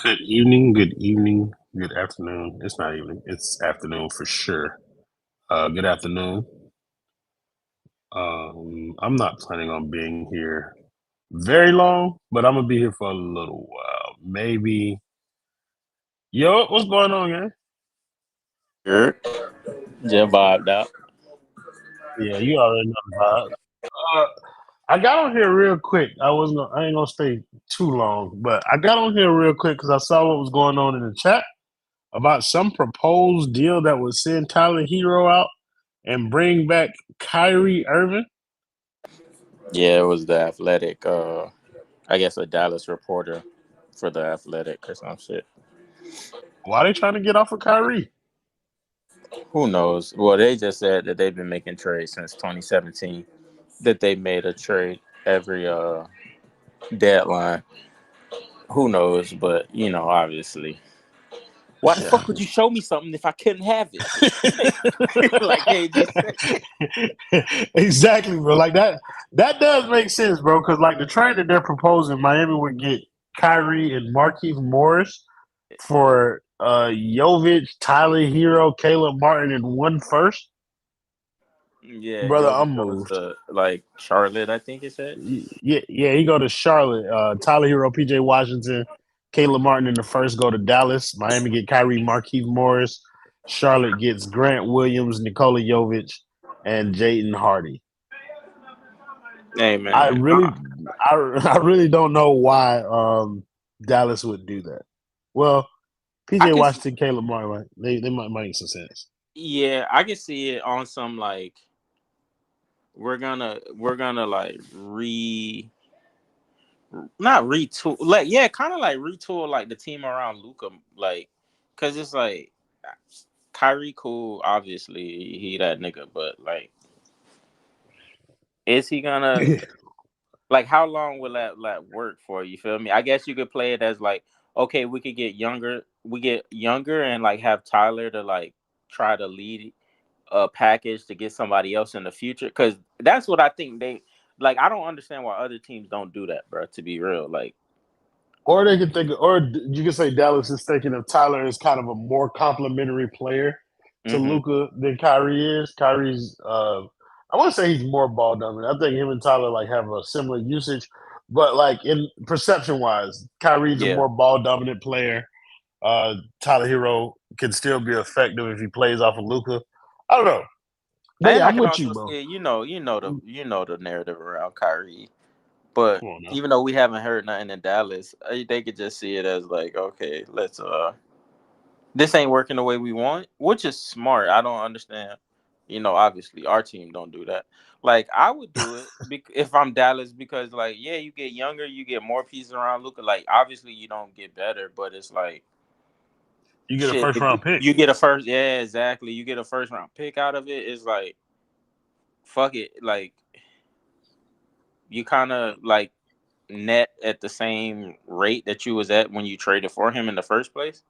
Good evening, good afternoon. It's not evening, it's afternoon for sure. Good afternoon. I'm not planning on being here very long, but I'm gonna be here for a little while. Maybe. Yo, what's going on, man? Sure. Just vibed out. Yeah, you already know the vibes. Uh, I got on here real quick. I ain't gonna stay too long, but I got on here real quick because I saw what was going on in the chat about some proposed deal that would send Tyler Hero out and bring back Kyrie Irving. Yeah, it was the athletic, I guess a Dallas reporter for the athletic or some shit. Why they trying to get off of Kyrie? Who knows? Well, they just said that they've been making trades since 2017, that they made a trade every deadline. Who knows? But, obviously. Why the Yeah. fuck would you show me something if I couldn't have it? Like KG said. Exactly, bro. Like that does make sense, bro. Because like the trade that they're proposing, Miami would get Kyrie and Markieff Morris for Jovic, Tyler Hero, Caleb Martin, and one first. Yeah, Brother, Jovi I'm goes moved. to, like, Charlotte, I think it said. Yeah, he go to Charlotte. Tyler Hero, PJ Washington, Caleb Martin in the first go to Dallas. Miami get Kyrie, Markieff Morris. Charlotte gets Grant Williams, Nikola Jovic, and Jaden Hardy. Hey, I man. really, I really don't know why Dallas would do that. Well, I PJ can Washington, Caleb Martin, right? They might make some sense. Yeah, I can see it on some like we're gonna like not retool, like, yeah, kind of like retool like the team around Luca, like, cause it's like Kyrie cool, obviously he that nigga, but like, is he gonna, like, how long will that like work for, you feel me? I guess you could play it as like, okay, we get younger and like have Tyler to like try to lead a package to get somebody else in the future, because that's what I think they like. I don't understand why other teams don't do that, bro, to be real, like. Or they could think, or you could say Dallas is thinking of Tyler as kind of a more complimentary player to Hmm. Luca than Kyrie is. Kyrie's, I want to say he's more ball dominant. I think him and Tyler like have a similar usage, but like in perception wise, Kyrie's a Yeah, more ball dominant player. Tyler Hero can still be effective if he plays off of Luca. I don't know, but and yeah, I I'm can with you, also bro. see it, the narrative around Kyrie, but Come on now. even though we haven't heard nothing in Dallas, they could just see it as like, okay, let's this ain't working the way we want, which is smart. I don't understand. Obviously our team don't do that. Like, I would do it if I'm Dallas, because like, yeah, you get younger, you get more pieces around Luca. Like, obviously you don't get better, but it's like, You get a shit, first if round pick. you get a first, yeah, exactly. You get a first round pick out of it. It's like, fuck it. Like, you kind of like net at the same rate that you was at when you traded for him in the first place.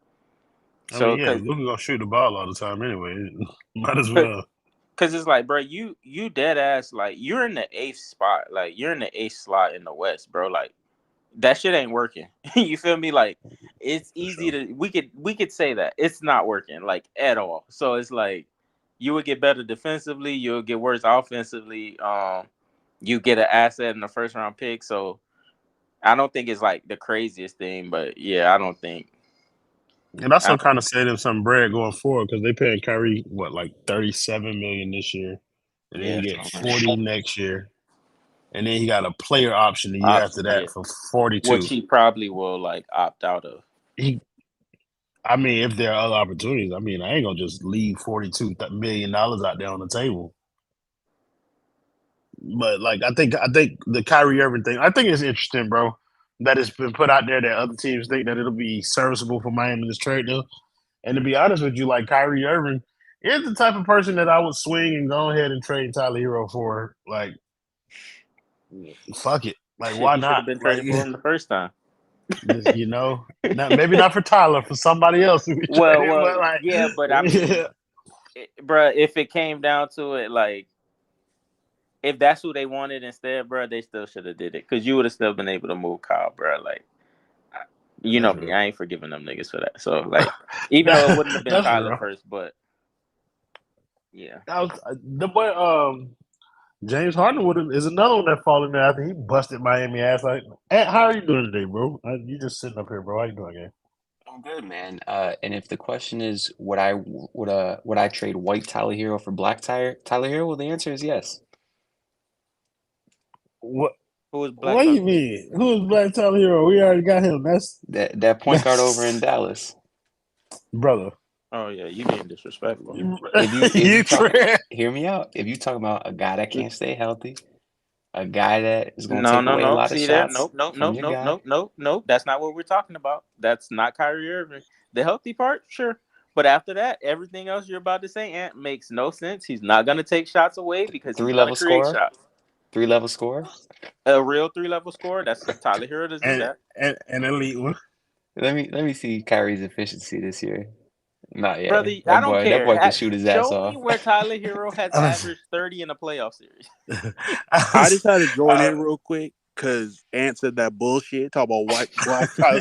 I mean, So, yeah, Luca gonna shoot the ball all the time anyway. Might as well. cause it's like, bro, you dead ass, like, you're in the eighth spot, like you're in the eighth slot in the West, bro. Like, that shit ain't working. You feel me? Like, it's For easy sure. to we could say that it's not working, like, at all. So it's like, you would get better defensively, you'll get worse offensively. You get an asset in the first round pick. So I don't think it's like the craziest thing, but yeah, I don't think. And also I, kind of save them some bread going forward because they paying Kyrie what like 37 million this year, and then yeah, he get so 40 next year, and then he got a player option the year after option, that yeah, for 42. which he probably will like opt out of. He, I mean, if there are other opportunities, I mean, I ain't gonna just leave $42 million out there on the table. But like, I think the Kyrie Irving thing, I think it's interesting, bro. That it's been put out there that other teams think that it'll be serviceable for Miami in this trade deal. And to be honest with you, like Kyrie Irving is the type of person that I would swing and go ahead and trade Tyler Hero for. Like, fuck it. Like, Shit, why he should not? have been Like, traded for him the first time. not maybe not for Tyler, for somebody else who be trading, Well, but like, yeah, but I mean, yeah, bruh, if it came down to it, like, if that's who they wanted instead, bruh, they still should have did it, because you would have still been able to move Kyle, bruh. Like, You know me, I ain't forgiving them niggas for that. So like, even though it wouldn't have been That's Tyler real. first, but yeah. That was the boy. James Harden is another one that fall in there after he busted Miami ass. Like, hey, how are you doing today, bro? You just sitting up here, bro. How you doing, man? I'm good, man. And if the question is, would I trade white Tyler Hero for black Tyler Hero? Well, the answer is yes. What? Who was Black What do Tyler? you mean? Who is Black Tyler Hero? We already got him. That point guard over in Dallas. Brother. Oh yeah, you being disrespectful. If you You talk, trash. hear me out. If you talk about a guy that can't stay healthy, a guy that is going to No, take no, away a no. lot of See there? shots Nope, nope, from nope, your nope, guy, nope, nope, nope. That's not what we're talking about. That's not Kyrie Irving. The healthy part, sure. But after that, everything else you're about to say, Ant, makes no sense. He's not gonna take shots away because he's gonna three-level create scorer, shots. three-level scorer. A real 3-level scorer. That's Tyler Hero doesn't do and, that. and an elite one. Let me see Kyrie's efficiency this year. Not Brother, yet. I That don't boy, that care. boy can shoot his ass Show me off. where Tyler Hero has Listen, averaged 30 in a playoff series. I just had to join in real quick because Ant said that bullshit. Talk about white black Tyler.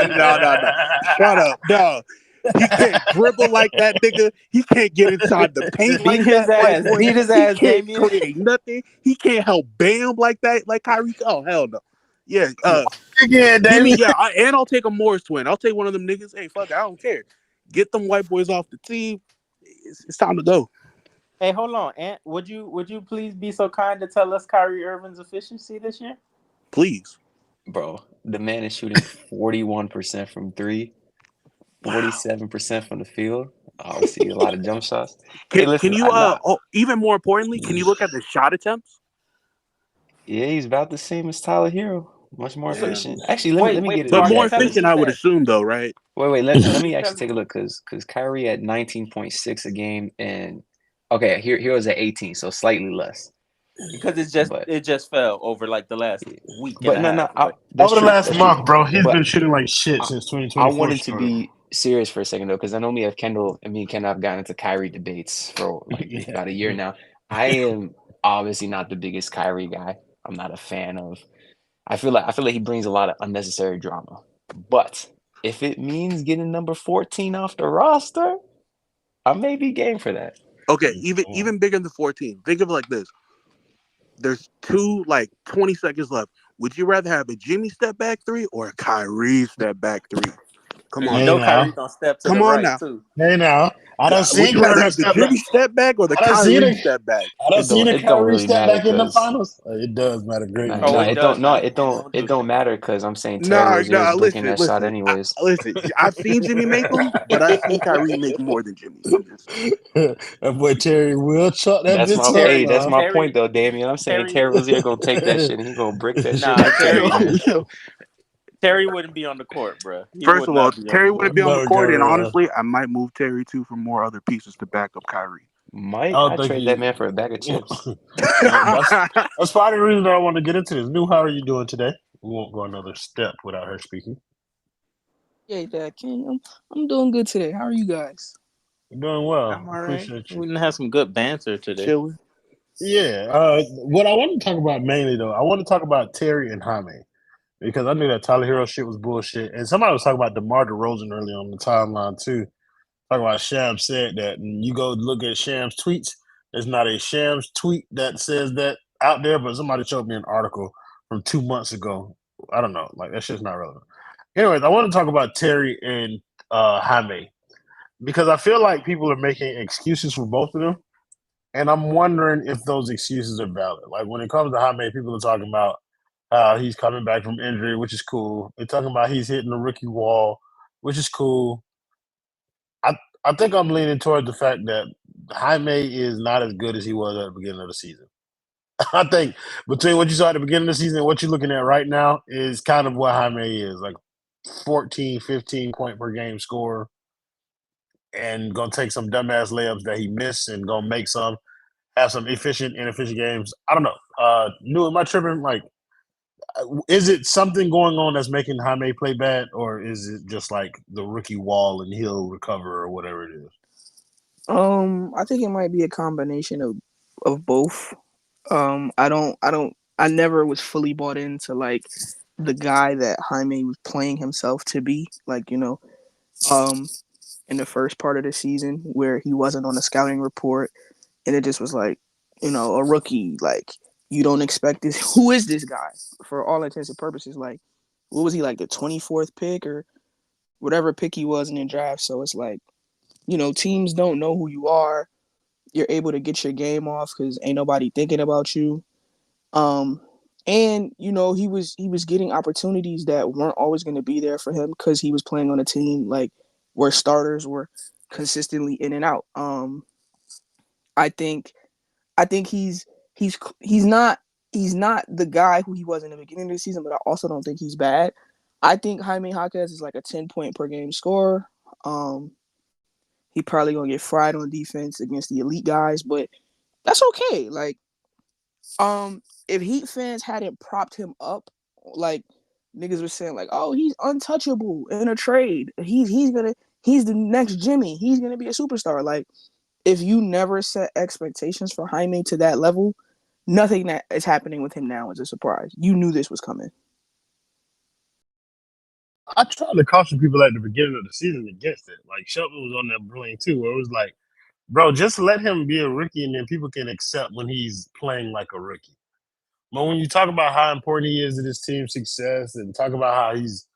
No. Shut up. No. He can't dribble like that, nigga. He can't get inside the paint Beat like his that, white ass. boy. Beat his He ass, can't Damien. create nothing. He can't help Bam like that, like Kyrie. Oh, hell no. Yeah, Again, give me, David. and I'll take a Morris twin. I'll take one of them niggas. Hey, fuck it, I don't care. Get them white boys off the team. It's time to go. Hey, hold on, Ant. Would you please be so kind to tell us Kyrie Irving's efficiency this year? Please. Bro, the man is shooting 41% from three, Wow. 47% from the field. Obviously, a lot of jump shots. Hey, Can listen, you nah. even more importantly, can you look at the shot attempts? Yeah, he's about the same as Tyler Hero. Much more Yeah. efficient. Actually, let me Wait, get it But before I more can tell exactly. it, efficient, he I would said. assume, though, right? Wait, let me Tell actually me. take a look because Kyrie at 19.6 a game and okay, here was at 18, so slightly less. Because But it just fell over like the last week and but a no, half. Like, that's Over the true. last That's true. month, bro, he's been But shooting like shit I, since I 2024 wanted to started. be serious for a second though, because I know me and Kendall have gotten into Kyrie debates for like Yeah. about a year now. I am obviously not the biggest Kyrie guy. I'm not a fan of. I feel like he brings a lot of unnecessary drama. But if it means getting number 14 off the roster, I may be game for that. Okay, even bigger than 14. Think of it like this. There's 20 seconds left. Would you rather have a Jimmy step back three or a Kyrie step back three? Come and on you Hey now. know now. Kyrie gonna step to the Come on right now. too. Hey now. I done Would seen you rather Kyrie have the step back. Jimmy step back or the I done seen Kyrie it. step back? I done seen a It don't Kyrie really step matter back in the because finals. It does matter greatly. Oh, it does matter. it Don't do don't that. matter because I'm saying Terry No, Rozier is breaking listen, that shot listen. anyways. Listen, I've seen Jimmy make them, but I've seen Kyrie make more than Jimmy. I'm just saying. That boy Terry will chuck that That's bitch my up, that's man. my point Terry, though, Damien. I'm saying Terry, Terry Rozier gonna take that shit and he gonna break that shit nah, like Terry, Terry, yo, man. yo. Terry wouldn't be on the court, bro. He First would of all, not be on the Terry court. wouldn't be on the No, court, and girl. honestly, I might move Terry too for more other pieces to back up Kyrie. Might I I don't think trade that he. man for a bag of chips? That's probably the reason that I want to get into this. New, how are you doing today? We won't go another step without her speaking. Yeah, Dad King. I'm doing good today. How are you guys? You're doing well. I'm all right. Appreciate you. We didn't have some good banter today. Chilling. Yeah. What I want to talk about mainly though, I want to talk about Terry and Jaime because I knew that Tyler Hero shit was bullshit, and somebody was talking about DeMar DeRozan earlier on the timeline too. Talking about Shams said that, and you go look at Shams' tweets. There's not a Shams tweet that says that out there, but somebody showed me an article from 2 months ago. I don't know, like that shit's not relevant. Anyways, I want to talk about Terry and Jaime because I feel like people are making excuses for both of them, and I'm wondering if those excuses are valid. Like when it comes to Jaime, people are talking about how he's coming back from injury, which is cool. They're talking about he's hitting the rookie wall, which is cool. I I think I'm leaning toward the fact that Jaime is not as good as he was at the beginning of the season. I think between what you saw at the beginning of the season and what you're looking at right now is kind of what Jaime is like 14, 15 point per game scorer and gonna take some dumbass layups that he missed and gonna make some, have some efficient, inefficient games. I don't know. New, am I tripping? Like, is it something going on that's making Jaime play bad, or is it just like the rookie wall and he'll recover or whatever it is? I think it might be a combination of both. I never was fully bought into like the guy that Jaime was playing himself to be. Like, in the first part of the season where he wasn't on the scouting report and it just was like, a rookie. Like, you don't expect this. Who is this guy? For all intents and purposes, like, what was he, like the 24th pick or whatever pick he was in the draft? So it's like, teams don't know who you are. You're able to get your game off because ain't nobody thinking about you. Um, and he was getting opportunities that weren't always going to be there for him because he was playing on a team like where starters were consistently in and out. I think I think he's not the guy who he was in the beginning of the season, but I also don't think he's bad. I think Jaime Jaquez is like a 10-point per game scorer. Um, he probably gonna get fried on defense against the elite guys, but that's okay. Like, if Heat fans hadn't propped him up, like niggas were saying, like, oh, he's untouchable in a trade. He's the next Jimmy. He's gonna be a superstar. Like, if you never set expectations for Jaime to that level, nothing that is happening with him now is a surprise. You knew this was coming. I tried to caution people at the beginning of the season against it. Like Shelton was on that brilliant too, where it was like, bro, just let him be a rookie and then people can accept when he's playing like a rookie. But when you talk about how important he is to this team's success and talk about how he's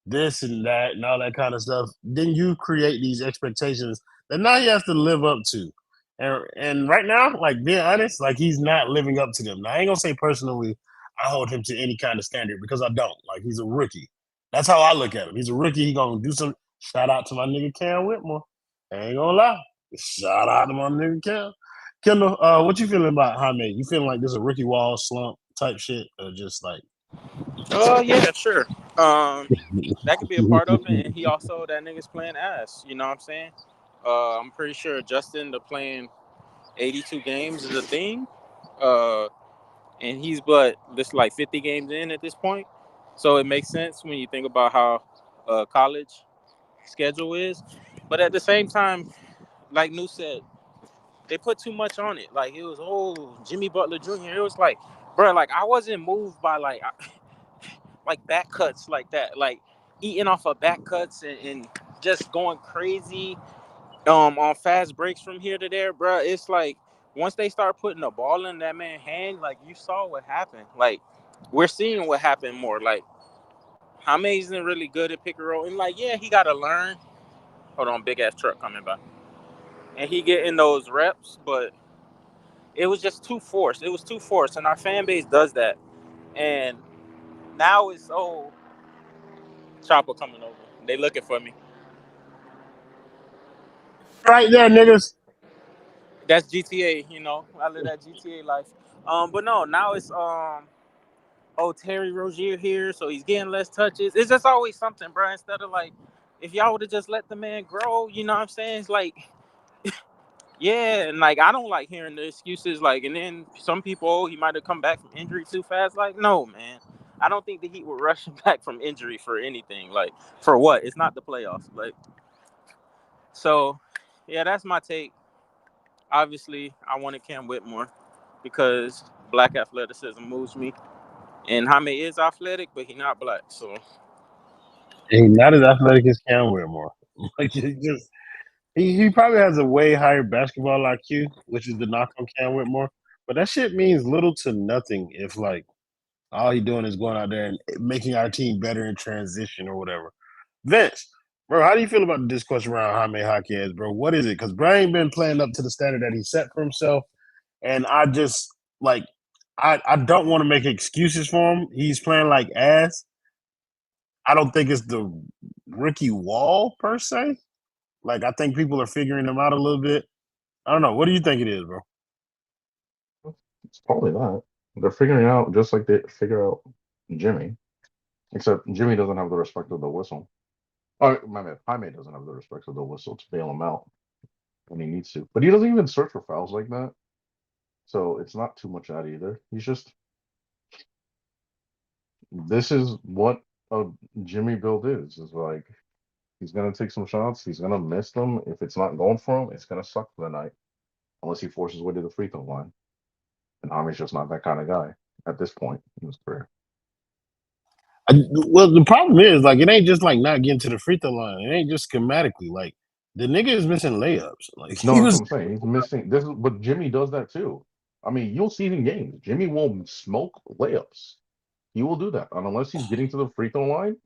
this and that and all that kind of stuff, then you create these expectations that now he has to live up to. And right now, like being honest, like he's not living up to them. Now I ain't gonna say personally I hold him to any kind of standard because I don't. Like he's a rookie. That's how I look at him. He's a rookie. He gonna do some. Shout out to my nigga Cam Whitmore. I ain't gonna lie. Shout out to my nigga Cam. Kendall, what you feeling about Jaime? You feeling like this is a rookie wall slump type shit, or just like? Yeah, sure. That could be a part of it, and he also that nigga's playing ass. You know what I'm saying? I'm pretty sure Justin the playing 82 games is a thing, and he's this like 50 games in at this point, so it makes sense when you think about how college schedule is. But at the same time, like New said, they put too much on it. Like it was Jimmy Butler Jr. It was like, bro, like I wasn't moved by like back cuts like that, like eating off of back cuts and just going crazy on fast breaks from here to there, bro. It's like once they start putting the ball in that man's hand, like you saw what happened. Like we're seeing what happened more. Like Jaime isn't really good at pick and roll, and like yeah, he got to learn. Hold on, big ass truck coming by, and he getting those reps, but it was just too forced. It was too forced, and our fan base does that. And now it's Chopper coming over. They looking for me. Right there, niggas. That's GTA. I live that GTA life. But no, now it's Terry Rozier here, so he's getting less touches. It's just always something, bro. Instead of like, if y'all would have just let the man grow, you know what I'm saying? It's like, yeah, and like I don't like hearing the excuses. Like, and then some people, he might have come back from injury too fast. Like, no, man. I don't think the Heat would rush him back from injury for anything. Like, for what? It's not the playoffs. Like, so, yeah, that's my take. Obviously, I wanted Cam Whitmore because black athleticism moves me. And Jaime is athletic, but he's not black. So He's not as athletic as Cam Whitmore. Like he probably has a way higher basketball IQ, which is the knock on Cam Whitmore. But that shit means little to nothing if like all he doing is going out there and making our team better in transition or whatever. Vince, bro, how do you feel about the discourse around Jaime Jaquez, bro? What is it? Because Brian ain't been playing up to the standard that he set for himself. And I just like I don't want to make excuses for him. He's playing like ass. I don't think it's the rookie wall per se. Like I think people are figuring him out a little bit. I don't know. What do you think it is, bro? It's probably that. They're figuring out just like they figure out Jimmy, except Jimmy doesn't have the respect of the whistle. Oh, my bad. Jaime doesn't have the respect of the whistle to bail him out when he needs to. But he doesn't even search for fouls like that. So it's not too much out either. He's just, this is what a Jimmy build is like, he's going to take some shots. He's going to miss them. If it's not going for him, it's going to suck for the night. Unless he forces his way to the free throw line. And Jaime's just not that kind of guy at this point in his career. Well, the problem is like it ain't just like not getting to the free throw line. It ain't just schematically. Like the nigga is missing layups. Like No, he that's what was. I'm saying. He's missing this, but Jimmy does that too. I mean, you'll see it in games. Jimmy will smoke layups. He will do that, and unless he's getting to the free throw line,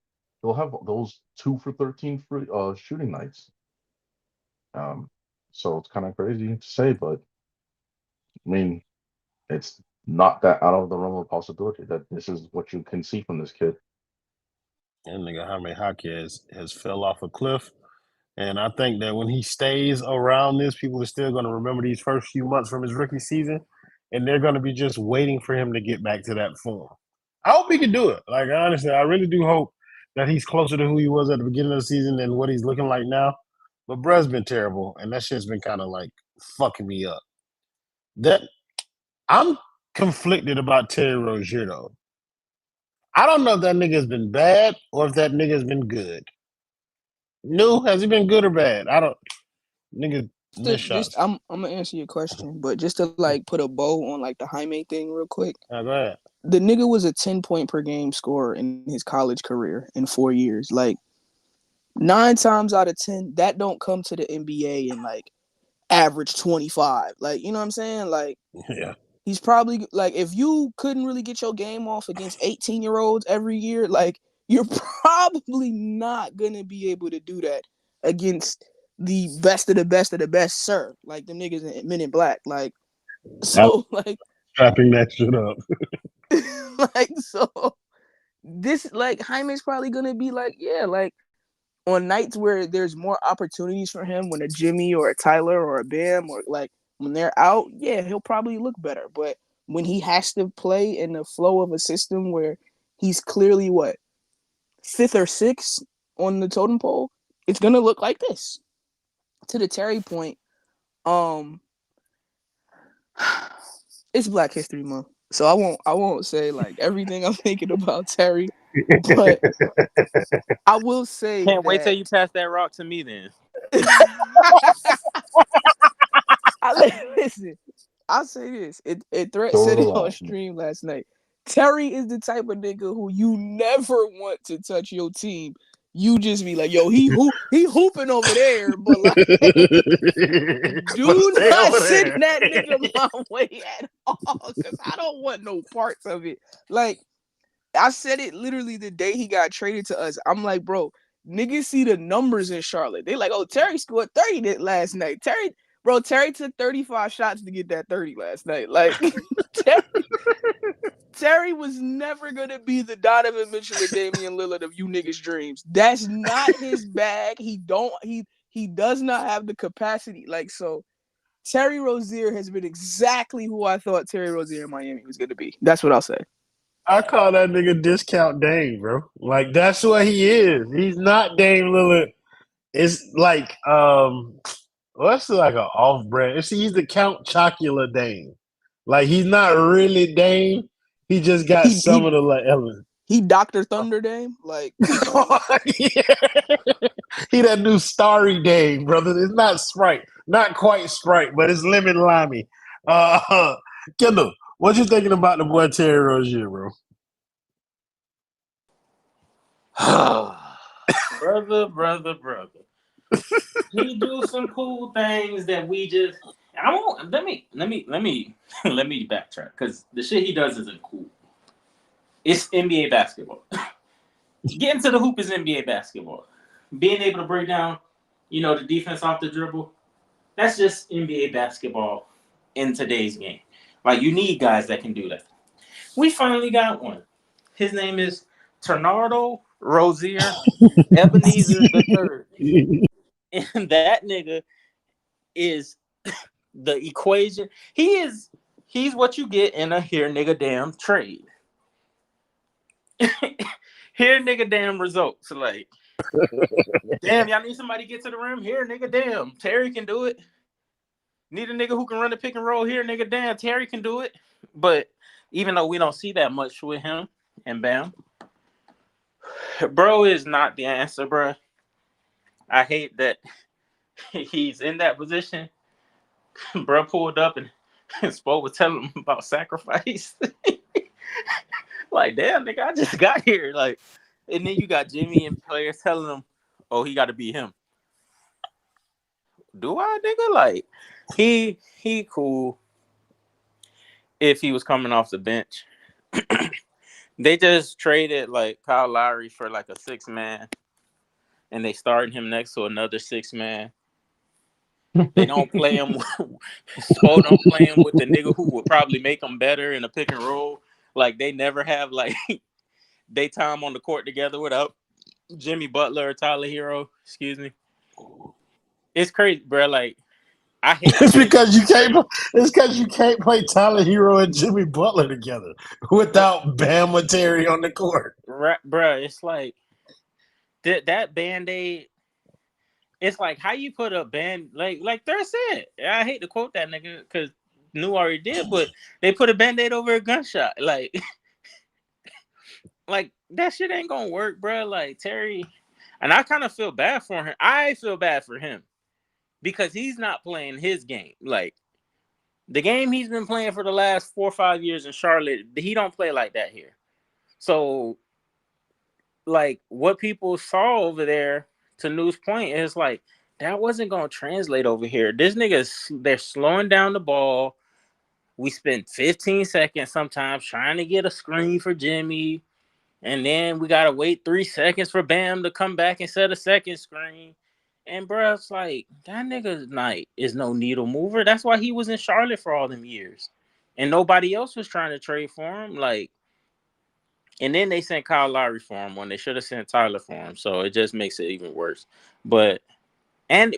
he'll have those 2 for 13 free shooting nights. Um, so it's kind of crazy to say, but I mean, it's not that out of the realm of possibility that this is what you can see from this kid. And nigga Jaime Jaquez has fell off a cliff. And I think that when he stays around this, people are still going to remember these first few months from his rookie season, and they're going to be just waiting for him to get back to that form. I hope he can do it. Like honestly, I really do hope that he's closer to who he was at the beginning of the season than what he's looking like now. But bruh's been terrible, and that shit's been kind of like fucking me up. That I'm conflicted about Terry Rozier though. I don't know if that nigga's been bad or if that nigga's been good. No, has he been good or bad? I don't. Nigga miss shots. I'm gonna answer your question, but just to like put a bow on like the Jaime thing real quick. Go ahead. The nigga was a 10-point per game scorer in his college career in 4 years. Like 9 times out of 10, that don't come to the NBA and like average 25. Like, you know what I'm saying? Like, Yeah. he's probably like, if you couldn't really get your game off against 18-year-olds every year, like you're probably not gonna be able to do that against the best of the best of the best, sir. Like them niggas in Men in Black. Like, so like strapping that shit up. like so this like Jaime's probably gonna be like, yeah, like on nights where there's more opportunities for him, when a Jimmy or a Tyler or a Bam or like when they're out, yeah, he'll probably look better. But when he has to play in the flow of a system where he's clearly what 5th or 6th on the totem pole, it's gonna look like this. To the Terry point, it's Black History Month, so I won't say like everything I'm thinking about Terry, but I will say Can't that, wait till you pass that rock to me then. Listen, I'll say this. Threat So said the it on last. stream last night. Terry is the type of nigga who you never want to touch your team. You just be like, yo, he hooping over there, but like, do not send that nigga my way at all, because I don't want no parts of it. Like, I said it literally the day he got traded to us. I'm like, bro, niggas see the numbers in Charlotte. They like, oh, Terry scored 30 last night. Terry took 35 shots to get that 30 last night. Like, Terry was never gonna be the Donovan Mitchell or Damian Lillard of you niggas' dreams. That's not his bag. He does not have the capacity. Like, so Terry Rozier has been exactly who I thought Terry Rozier in Miami was gonna be. That's what I'll say. I call that nigga discount Dame, bro. Like that's what he is. He's not Dame Lillard. It's like what's like an off brand? He's the Count Chocula Dame. Like he's not really Dame. He just got some of the like elements. He Dr. Thunder Dame, like yeah. He that new Starry Dame, brother. It's not Sprite, not quite Sprite, but it's lemon limey. Kendall, what you thinking about the boy Terry Rozier, bro? brother. He do some cool things that we just. I won't. Let me backtrack, because the shit he does isn't cool. It's NBA basketball. Getting to the hoop is NBA basketball. Being able to break down, the defense off the dribble, that's just NBA basketball in today's game. Like, you need guys that can do that. We finally got one. His name is Ternardo Rozier Ebenezer III. And that nigga is the equation. He's what you get in a here nigga damn trade. Here nigga damn results. Like, damn, y'all need somebody to get to the rim? Here nigga damn, Terry can do it. Need a nigga who can run the pick and roll? Here nigga damn, Terry can do it. But even though we don't see that much with him and Bam, bro is not the answer, bro. I hate that he's in that position. Bro pulled up and Spo was telling him about sacrifice. Like, damn, nigga, I just got here. Like, and then you got Jimmy and players telling him, "Oh, he got to be him." Do I, nigga? Like, he cool if he was coming off the bench. They just traded like Kyle Lowry for like a 6-man, and they started him next to another 6-man. They don't play him. Spo don't play him with the nigga who would probably make him better in a pick and roll. Like they never have like daytime on the court together without Jimmy Butler or Tyler Hero. Excuse me. It's crazy, bro. Like I hate. It's because you can't. It's because you can't play Tyler Hero and Jimmy Butler together without Bam Terry on the court. Right, bro. It's like that Band-Aid. It's like how you put a band like Third said. I hate to quote that nigga because New already did, but they put a Band-Aid over a gunshot. Like that shit ain't gonna work, bro. Like Terry, and I kind of feel bad for him. I feel bad for him because he's not playing his game. Like the game he's been playing for the last 4 or 5 years in Charlotte, he don't play like that here. So, like what people saw over there, to New's point, is like that wasn't gonna translate over here. This they're slowing down the ball. We spend 15 seconds sometimes trying to get a screen for Jimmy. And then we gotta wait 3 seconds for Bam to come back and set a second screen. And bro, it's like that nigga Knight is no needle mover. That's why he was in Charlotte for all them years. And nobody else was trying to trade for him. Like, and then they sent Kyle Lowry for him when they should have sent Tyler for him. So it just makes it even worse. But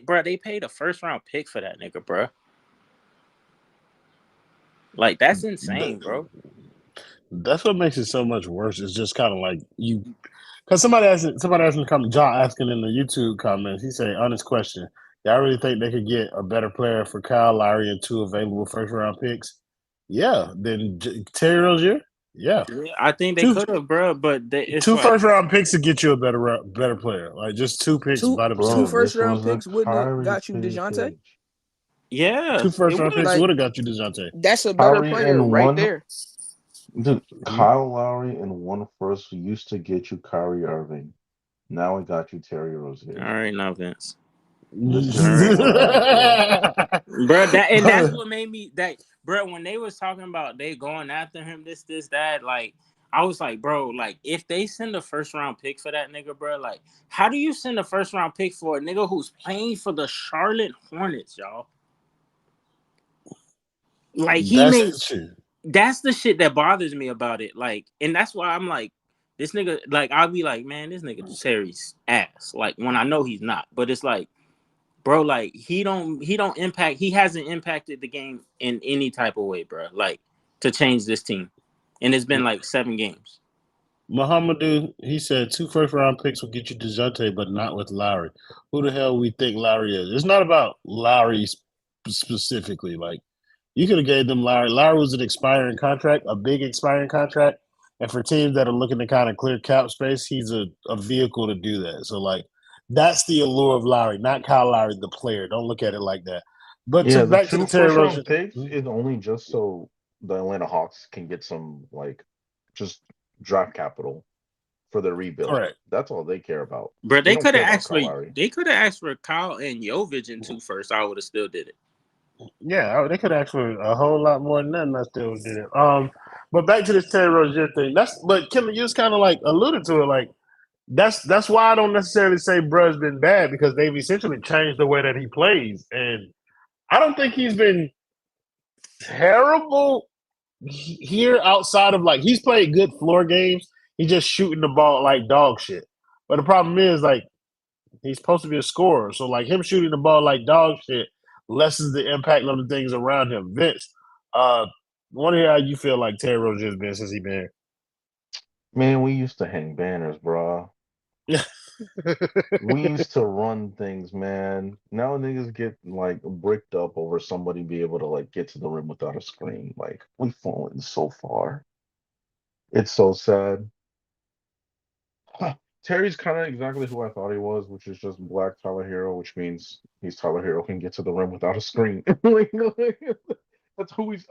bro, they paid a first-round pick for that nigga, bro. Like that's insane, bro. That's what makes it so much worse. It's just kind of like you, because somebody asked in the comment, John asking in the YouTube comments. He said, honest question, y'all really think they could get a better player for Kyle Lowry and 2 available first-round picks? Yeah. Then Terry Rozier? Yeah. I think they could have, bro. But it's 2 like, first-round picks to get you a better player. Like just 2 picks by Two themselves. first round picks wouldn't have got you DeJounte. yeah, 2 first-round picks would have got you DeJounte. That's a better player right there. Dude, Kyle Lowry and 1 first used to get you Kyrie Irving. Now it got you Terry Rozier. All right, now Vince. Listen, Bro, that's what made me bro, when they was talking about they going after him, this, that, like I was like, bro, like if they send a first round pick for that nigga, bro, like how do you send a first round pick for a nigga who's playing for the Charlotte Hornets, y'all? Like that's the shit that bothers me about it. Like, and that's why I'm like, this nigga, like I'll be like, man, this nigga Terry's ass. Like when I know he's not, but it's like, bro, like he hasn't impacted the game in any type of way, bro. Like to change this team, and it's been like 7 games. Muhammadu, he said 2 first-round picks will get you DeJounte, but not with Lowry. Who the hell we think Lowry is? It's not about Lowry specifically. Like you could have gave them Lowry. Lowry was an expiring contract, a big expiring contract, and for teams that are looking to kind of clear cap space, he's a vehicle to do that. So like. That's the allure of Lowry, not Kyle Lowry, the player. Don't look at it like that. But yeah, back to the Terry Rozier picks is only just so the Atlanta Hawks can get some like just draft capital for the rebuild. Correct. That's all they care about. Bro, they could have asked for Kyle and Jovic in 2 first. I would have still did it. Yeah, they could ask for a whole lot more than that, and I still did it. But back to this Terry Rozier thing. But Kim, you just kind of like alluded to it, like. That's why I don't necessarily say Bruh's been bad because they've essentially changed the way that he plays. And I don't think he's been terrible here outside of like he's played good floor games. He's just shooting the ball like dog shit. But the problem is like he's supposed to be a scorer. So like him shooting the ball like dog shit lessens the impact of the things around him. Vince, want to hear how you feel like Terry Rozier's been since he been here. Man, we used to hang banners, bro. We used to run things, man. Now niggas get like bricked up over somebody be able to like get to the rim without a screen. Like we've fallen so far. It's so sad. Terry's kind of exactly who I thought he was, which is just black Tyler Hero, which means he's Tyler Hero can get to the rim without a screen. That's all he's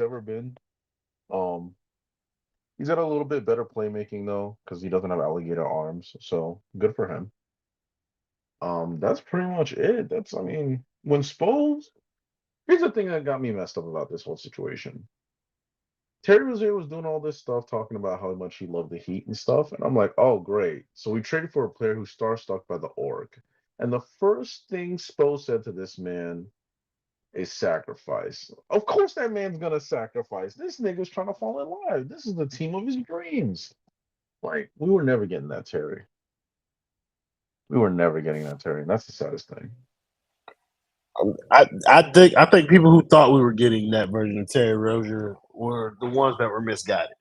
ever been. He's got a little bit better playmaking though, because he doesn't have alligator arms. So good for him. That's pretty much it. I mean, when Spo, here's the thing that got me messed up about this whole situation. Terry Rozier was doing all this stuff, talking about how much he loved the Heat and stuff, and I'm like, oh great. So we traded for a player who's starstruck by the org. And the first thing Spo said to this man is sacrifice. Of course that man's gonna sacrifice. This nigga's trying to fall in line. This is the team of his dreams. Like, we were never getting that Terry. We were never getting that Terry. And that's the saddest thing. I think people who thought we were getting that version of Terry Rozier were the ones that were misguided.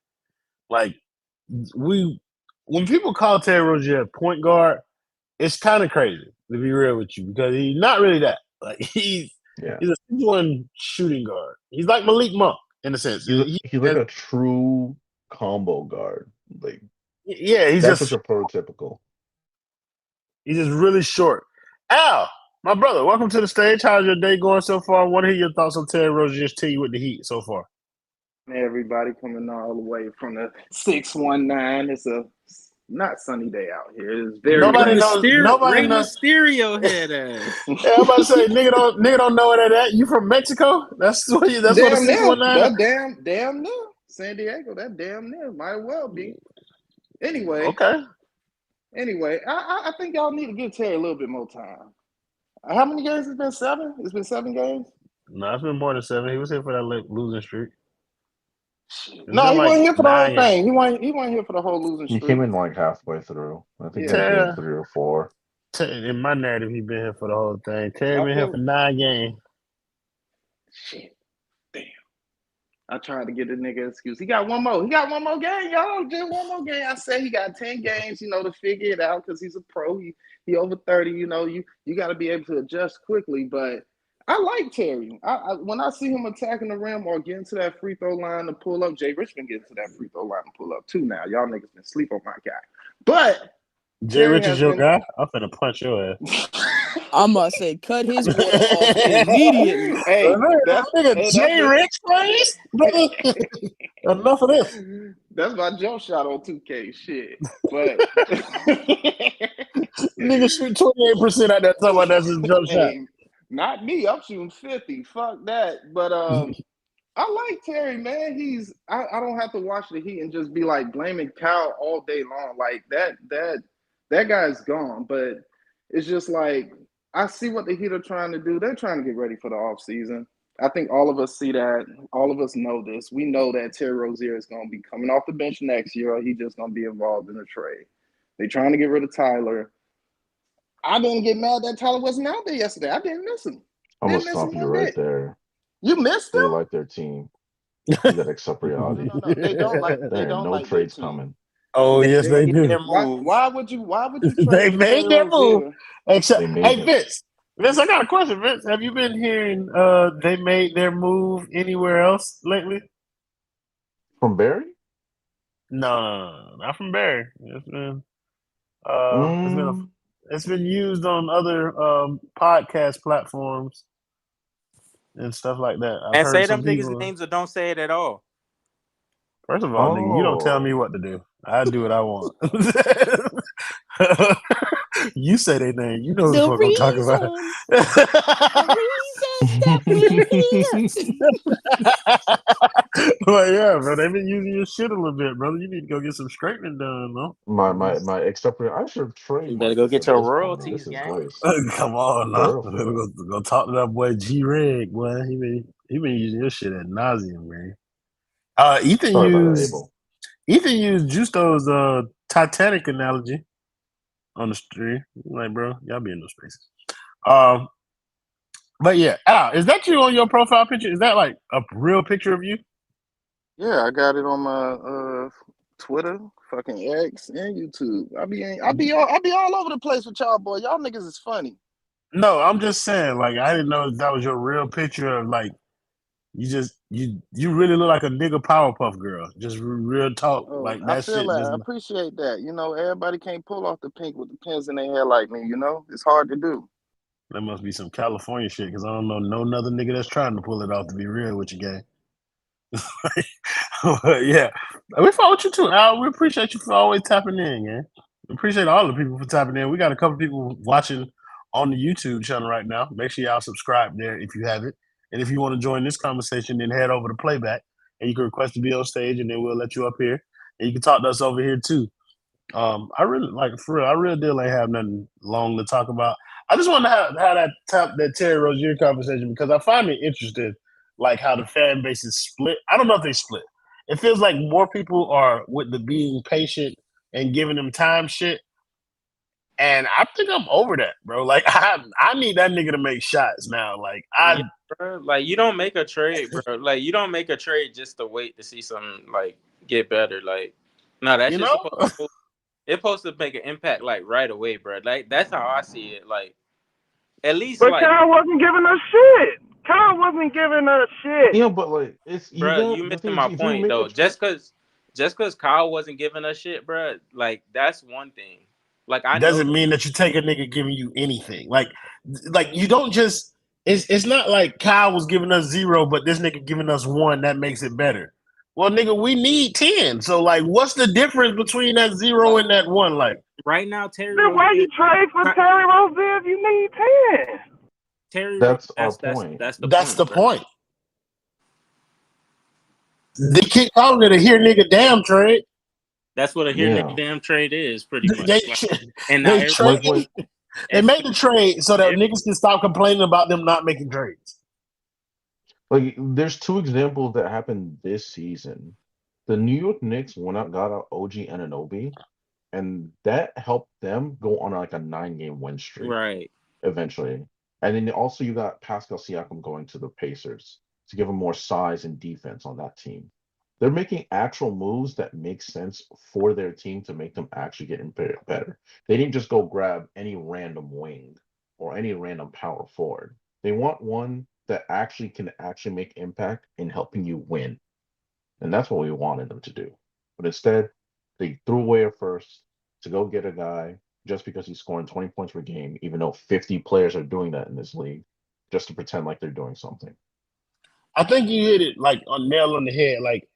Like when people call Terry Rozier a point guard, it's kind of crazy to be real with you because he's not really that. Like he's a one shooting guard. He's like Malik Monk in a sense. He's like a true combo guard. Like he's that's just such a prototypical. He's just really short. Al, my brother, welcome to the stage. How's your day going so far? I want to hear your thoughts on Terry Rozier's team with the Heat so far. Hey, everybody coming all the way from the 619. It's a not sunny day out here. It's very nobody knows. Mysterio head ass. Yeah, I'm about to say, nigga don't know where that at. You from Mexico? That's what the 619. Damn near. San Diego, that damn near. Might well be. Anyway. Okay. Anyway, I think y'all need to give Terry a little bit more time. How many games? It's been 7? It's been 7 games? No, it's been more than 7. He was here for that losing streak. No, he wasn't here for the whole thing. He wasn't here for the whole losing streak. He came in like halfway through. I think he had game 3 or 4. In my narrative, he's been here for the whole thing. Terry been here for 9 games. Shit. Damn. I tried to get the nigga excuse. He got one more. He got one more game, y'all. Just one more game. I said he got 10 games, to figure it out because he's a pro. He over 30, you got to be able to adjust quickly. But I like Terry. When I see him attacking the rim or getting to that free throw line to pull up, Jay Rich been getting to that free throw line to pull up too now. Y'all niggas been sleep on my guy. But Jay Rich is your guy? I'm finna punch your ass. I'm gonna say cut his water off immediately. Hey, Jay Rich, please? Enough of this. That's my jump shot on 2K shit. But nigga shoot 28% out that time. That's his jump shot. Not me. I'm shooting 50. Fuck that. But I like Terry, man. I don't have to watch the Heat and just be like blaming Cal all day long. Like that guy's gone. But it's just like I see what the Heat are trying to do. They're trying to get ready for the offseason. I think all of us see that. All of us know this. We know that Terry Rozier is going to be coming off the bench next year, or he's just going to be involved in a trade. They're trying to get rid of Tyler. I didn't get mad that Tyler wasn't out there yesterday. I didn't miss him. I'm going to stop you right there. You missed him? They like their team. You got to accept reality. No. They don't like. They don't no like trades coming. Oh yes, they do. Why would you? They made their move. Except, hey Vince, I got a question, Vince. Have you been hearing they made their move anywhere else lately? From Barry? No, not from Barry. It's been used on other podcast platforms and stuff like that. And say them niggas' names or don't say it at all. First of all, nigga, you don't tell me what to do. I do what I want. You say their name. You know what the fuck I'm talking about. Well, yeah, bro. They've been using your shit a little bit, brother. You need to go get some straightening done, no? My accept. I should trade. You better go get your royalties, gang. Come on, now. Go talk to that boy G Reg, boy. He been using your shit ad nauseum, man. Ethan used Justo's Titanic analogy on the stream. Like, bro, y'all be in those spaces. But yeah, Al, is that you on your profile picture? Is that like a real picture of you? Yeah, I got it on my Twitter, fucking X, and YouTube. I be all over the place with y'all, boy. Y'all niggas is funny. No, I'm just saying, like, I didn't know if that was your real picture of like you really look like a nigga Powerpuff Girl. Just real talk. Like that I feel shit. I appreciate that. Everybody can't pull off the pink with the pins in their hair like me, It's hard to do. That must be some California shit, because I don't know no other nigga that's trying to pull it off, to be real with you, gang. Yeah, we follow you too, Al. We appreciate you for always tapping in, man. We appreciate all the people for tapping in. We got a couple people watching on the YouTube channel right now. Make sure y'all subscribe there if you haven't. And if you want to join this conversation, then head over to Playback and you can request to be on stage, and then we'll let you up here. And you can talk to us over here too. I really like for real. I really deal ain't have nothing long to talk about. I just want to have that Terry Rozier conversation because I find it interesting, like how the fan base is split. I don't know if they split. It feels like more people are with the being patient and giving them time shit, and I think I'm over that, bro. Like I need that nigga to make shots now. Like Yeah, bro. Like you don't make a trade, bro. Like you don't make a trade just to wait to see something like get better. Like no, that's you just know. it's supposed to make an impact like right away, bro. Like that's how I see it. Like at least But like, Kyle wasn't giving us shit. Kyle wasn't giving us shit. Yeah, but like it's you bro, got you the missing thing is my if you point make a though. Just cause Kyle wasn't giving us shit, bro. Like that's one thing. Like I know Doesn't mean that you take a nigga giving you anything. Like you don't just. It's not like Kyle was giving us 0, but this nigga giving us 1. That makes it better. Well, nigga, we need 10. So like, what's the difference between that 0 and that 1? Like right now Terry Then why Rozier. you trade for Terry Rozier if you need 10? That's our point. That's the that's point. the Bro. point. They keep calling it a here nigga damn trade. That's what a here Yeah. nigga damn trade is, pretty much. They Like, and now they everybody, trade. Like They made the trade so that niggas can stop complaining about them not making trades. like there's 2 examples that happened this season. The New York Knicks went out got out OG Anunoby, and that helped them go on like a 9-game win streak right. eventually. And then also you got Pascal Siakam going to the Pacers to give him more size and defense on that team. They're making actual moves that make sense for their team to make them actually get better. They didn't just go grab any random wing or any random power forward. They want one that actually can actually make impact in helping you win. And that's what we wanted them to do. But instead, they threw away a first to go get a guy just because he's scoring 20 points per game, even though 50 players are doing that in this league, just to pretend like they're doing something. I think you hit it like on nail on the head. Like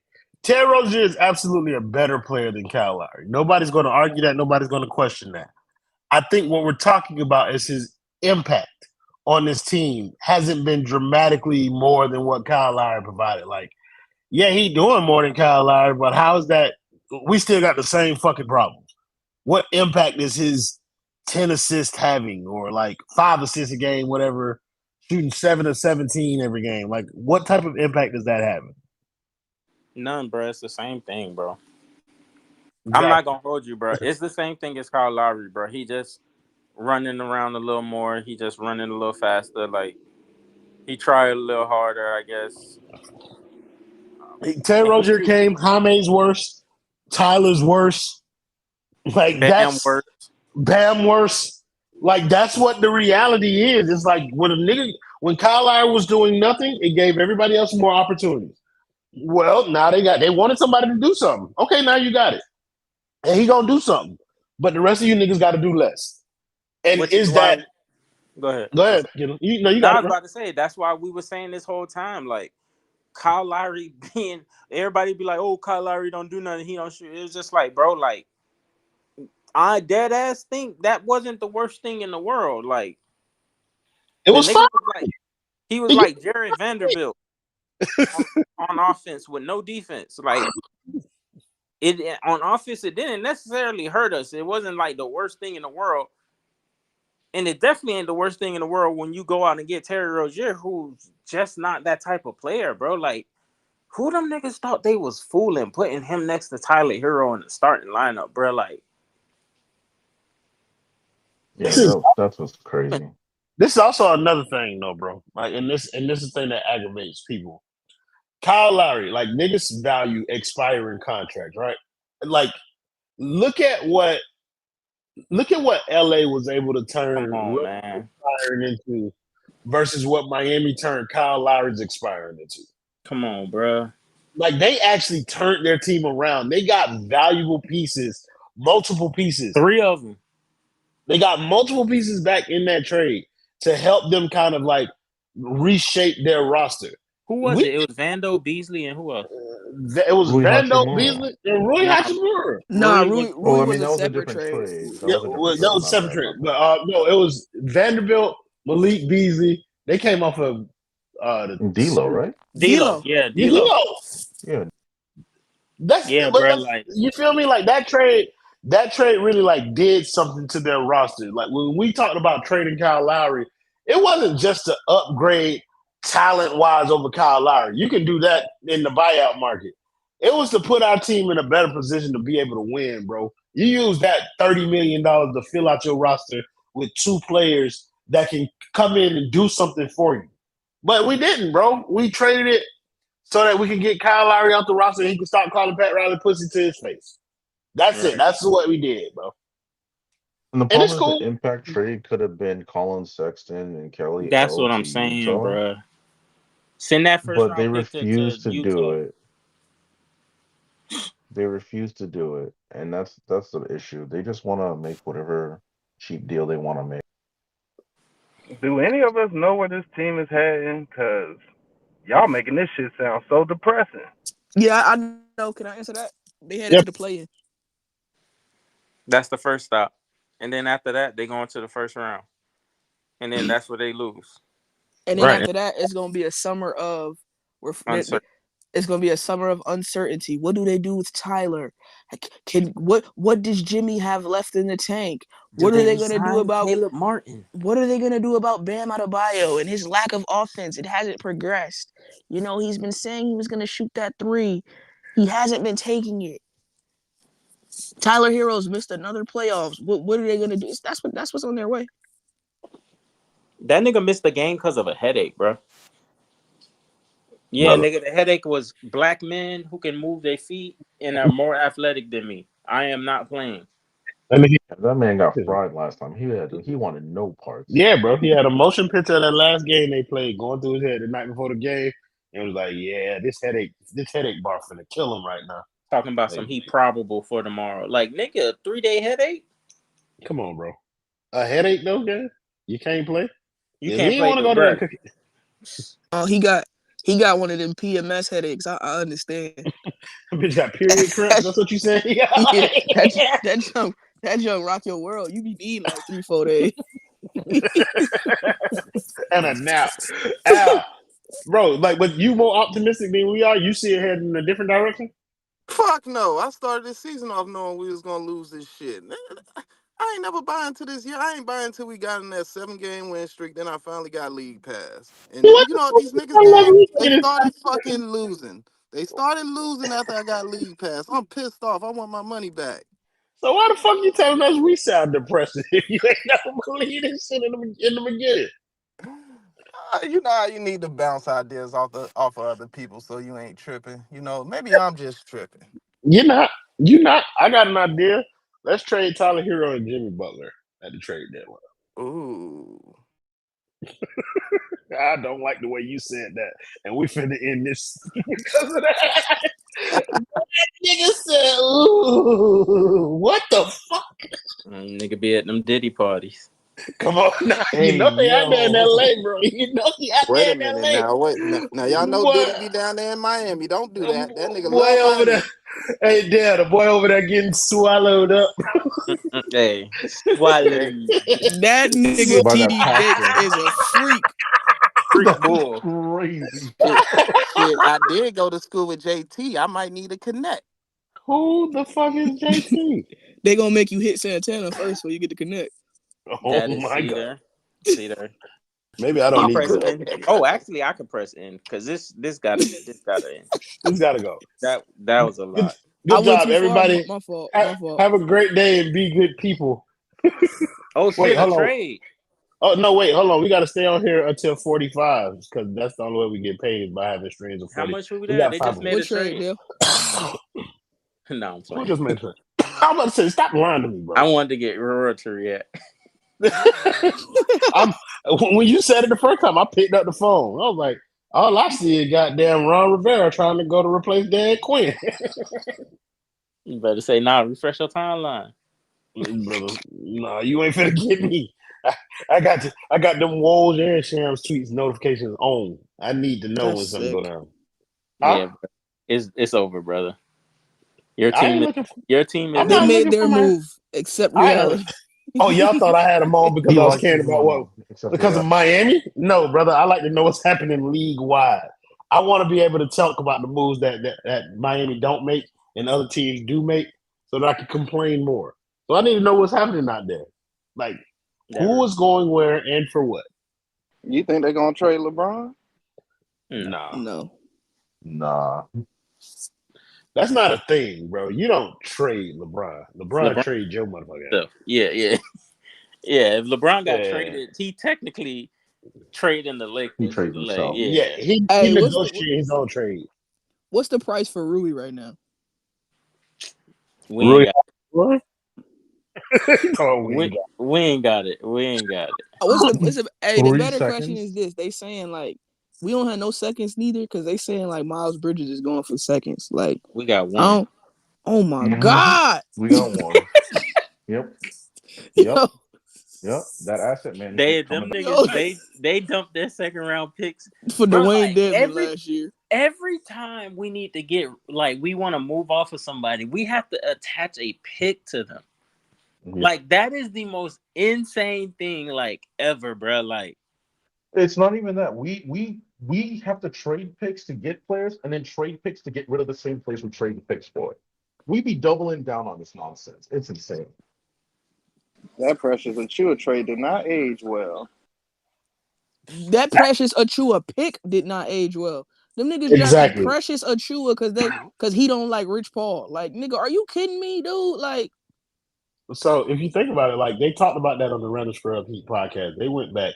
Terry Rozier is absolutely a better player than Kyle Lowry. Nobody's going to argue that. Nobody's going to question that. I think what we're talking about is his impact on this team hasn't been dramatically more than what Kyle Lowry provided. Like, yeah, he doing more than Kyle Lowry, but how is that? We still got the same fucking problems. What impact is his 10 assists having, or like 5 assists a game, whatever, shooting 7 of 17 every game? Like, what type of impact is that having? None, bro. It's the same thing, bro. Exactly. I'm not gonna hold you, bro. It's the same thing as Kyle Lowry, bro. He just running around a little more. He just running a little faster. Like he tried a little harder, I guess. Terry Rozier came. Jaime's worse. Tyler's worse. Like Bam worse. Bam worse. Like that's what the reality is. It's like when Kyle Lowry was doing nothing, it gave everybody else more opportunities. Well, now they wanted somebody to do something. Okay, now you got it. And he gonna do something. But the rest of you niggas gotta do less. And Which is why, that go ahead. Go ahead. You I got was about to say that's why we were saying this whole time, like Kyle Lowry being everybody be like, oh, Kyle Lowry don't do nothing, he don't shoot. It was just like, bro, like I dead ass think that wasn't the worst thing in the world. Like it was fun. He was like Jared Vanderbilt on offense with no defense. Like it on offense, it didn't necessarily hurt us. It wasn't like the worst thing in the world. And it definitely ain't the worst thing in the world when you go out and get Terry Rozier, who's just not that type of player, bro. Like, who them niggas thought they was fooling putting him next to Tyler Hero in the starting lineup, bro? Like, Yeah, that's what's crazy. This is also another thing, though, bro. Like, and this is the thing that aggravates people. Kyle Lowry, like niggas value expiring contracts, right? Like, look at what LA was able to turn expiring into versus what Miami turned Kyle Lowry's expiring into. Come on, bro. Like they actually turned their team around. They got valuable pieces, multiple pieces. 3 of them. They got multiple pieces back in that trade to help them kind of like reshape their roster. Who was it? It was Vando, Beasley, and who else? It was Rui Vando Hachimura. Beasley and Rui Nah, Hachimura. Nah, Rui Rui I was mean, a that was a separate different trade. trade. That Yeah, was a different that trade. was a My separate bad. trade. But no, it was Vanderbilt, Malik Beasley. They came off of the D'Lo, right? D'Lo. Yeah, D'Lo. Yeah. That's Yeah, but bro. that's, Like you feel me? Like that trade really like did something to their roster. Like when we talked about trading Kyle Lowry, it wasn't just to upgrade talent wise over Kyle Lowry. You can do that in the buyout market. It was to put our team in a better position to be able to win, bro. You use that $30 million to fill out your roster with two players that can come in and do something for you. But we didn't, bro. We traded it so that we can get Kyle Lowry off the roster and he can stop calling Pat Riley pussy to his face. That's it. right. That's what we did, bro. And the And it's problem is cool. the impact trade could have been Colin Sexton and Kelly That's L what I'm to saying, Utah, bro. Send that first but they round pick to refused to do Utah. it. They refused to do it, and that's the issue. They just want to make whatever cheap deal they want to make. Do any of us know where this team is heading? Cause y'all making this shit sound so depressing. Yeah, I know. Can I answer that? They headed Yep. to the play-in. That's the first stop, and then after that, they go into the first round, and then that's where they lose. And then Right. after that, it's gonna be a summer of Uncertain. it's gonna be a summer of uncertainty. What do they do with Tyler? What does Jimmy have left in the tank? What are they gonna do about Caleb Martin? What are they gonna do about Bam Adebayo and his lack of offense? It hasn't progressed. You know, he's been saying he was gonna shoot that three. He hasn't been taking it. Tyler Hero's missed another playoffs. What are they gonna do? That's what's on their way. That nigga missed the game because of a headache, bro. Yeah, Brother. nigga, the headache was black men who can move their feet and are more athletic than me. I am not playing. I mean, That man got fried last time. He wanted no parts. yeah, bro. He had a motion picture of that last game they played going through his head the night before the game. And it was like, yeah, this headache bar finna kill him right now. Talking about some he probable for tomorrow. Like, nigga, a 3-day headache? Come on, bro. A headache though, guy? You can't play? You Yeah, can't he play want to the go there and bro. cook it. Oh, he got one of them PMS headaches. I understand. Bitch got period cramps. That's what you saying? Yeah, that junk rock your world. You be needing like 3-4 days. And a nap. Al, bro, like, but you more optimistic than we are. You see it heading in a different direction. Fuck no. I started this season off knowing we was gonna lose this shit. I ain't never buying to this year. I ain't buying until we got in that 7-game win streak. Then I finally got league pass. And What you the know what fuck? these niggas I love did? you They taking started fucking losing. They started losing after I got league pass. I'm pissed off. I want my money back. So why the fuck you telling us we sound depressing if you ain't never believe this shit in the beginning? You know how you need to bounce ideas off of other people so you ain't tripping. You know, maybe I'm just tripping. You're not. You not. I got an idea. Let's trade Tyler Hero and Jimmy Butler at the trade deadline. Ooh. I don't like the way you said that, and we finna end this because of that. That nigga said, "Ooh, what the fuck?" Nigga be at them Diddy parties. Come on, now. You Hey know they out there in yo. LA, bro. You know he out Wait there a in minute LA. now. Wait now y'all know Boy, Diddy be down there in Miami. Don't do that. That nigga boy love over there. Miami. Hey, Dad, the boy over there getting swallowed up. Hey, swallow. That nigga By that TD Jakes pasta. is a freak. Freak That's bull. crazy. Shit, I did go to school with JT. I might need a connect. Who the fuck is JT? They gonna make you hit Santana first before you get to connect. Oh That is my god. See there. Maybe I don't I'll need press to. in. Oh, actually, I can press in because this gotta end. This gotta go. That was a Good, lot. I good went job, too far. everybody. My fault. My fault. Have a great day and be good people. Oh Wait, shit, a hold on. trade. Oh no, wait, hold on. We got to stay on here until 45 because that's the only way we get paid is by having streams of How 40. much were we We there? got They 5 just of made What a trade, trade. Dale? No, I'm Who playing. just made a I'm about to say, stop lying to me, bro. I wanted to get royalty yet. When you said it the first time, I picked up the phone. I was like, all I see is goddamn Ron Rivera trying to go to replace Dan Quinn. You better say nah. Refresh your timeline. Brother, nah, you ain't finna get me. I got them Woj and Shams tweets notifications on. I need to know when That's something go sick. down. Yeah, Huh? It's over, brother. Your I ain't team is looking for. your team I'm is They not in. made looking for their my. move, except I know. reality. Oh, y'all thought I had them on because He I was likes caring his about what except because of Miami? No, brother. I like to know what's happening league wide. I want to be able to talk about the moves that Miami don't make and other teams do make, so that I can complain more. So I need to know what's happening out there. Like who is going where and for what. You think they're gonna trade LeBron? No. Nah, No. Nah. that's not a thing, bro. You don't trade LeBron. LeBron LeBron trade your motherfucker. stuff. Yeah. Yeah. If LeBron got Yeah, traded, he technically traded the He Lakers. trades Like, himself. yeah. yeah. He Hey, negotiated his own trade. what's the price for Rui right now? We ain't Really? got What? No, we ain't we ain't got it. We ain't got it. Hey, the 3 better question is seconds. this. They saying like we don't have no seconds neither, because they saying like Miles Bridges is going for seconds. Like We got I one. don't oh my Mhm. God. We got one. Yep. Yep. Yo, Yep. That asset They management's coming them back. yo, niggas they dumped their second round picks. for Bro, Dwayne like Dedman last year. every time we need to get like we want to move off of somebody, we have to attach a pick to them. Yep. Like that is the most insane thing like ever, bro. Like It's not even that. We have to trade picks to get players and then trade picks to get rid of the same players we trade picks for. We be doubling down on this nonsense. It's insane. That Precious Achua trade did not age well. That Precious Achua pick did not age well. Them niggas drafted Exactly. Precious Achua because he don't like Rich Paul. Like, nigga, are you kidding me, dude? Like, So if you think about it, like they talked about that on the Random Scrub Heat podcast. They went back